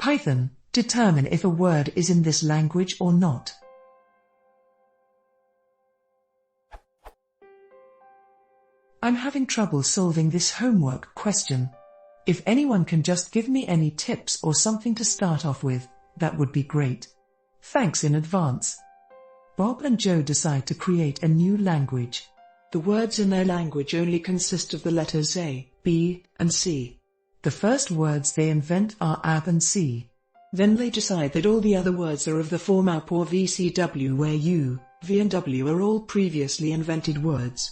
Python, determine if a word is in this language or not. I'm having trouble solving this homework question. If anyone can just give me any tips or something to start off with, that would be great. Thanks in advance. Bob and Joe decide to create a new language. The words in their language only consist of the letters A, B, and C. The first words they invent are AB and C. Then they decide that all the other words are of the form AP or VCW, where U, V and W are all previously invented words.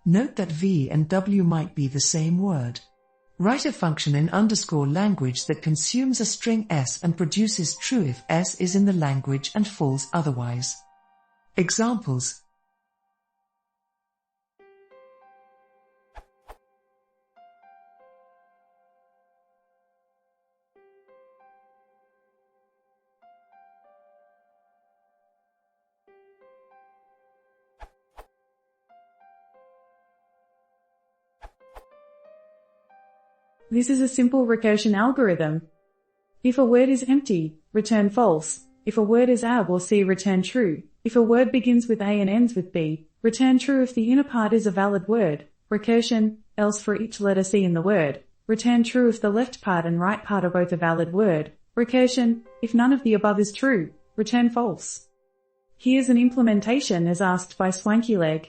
Note that V and W might be the same word. Write a function in _language that consumes a string S and produces true if S is in the language and false otherwise. Examples. This is a simple recursion algorithm. If a word is empty, return false. If a word is AB or C, return true. If a word begins with A and ends with B, return true if the inner part is a valid word. Recursion, else for each letter C in the word, return true if the left part and right part are both a valid word. Recursion, if none of the above is true, return false. Here's an implementation as asked by SwankyLeg.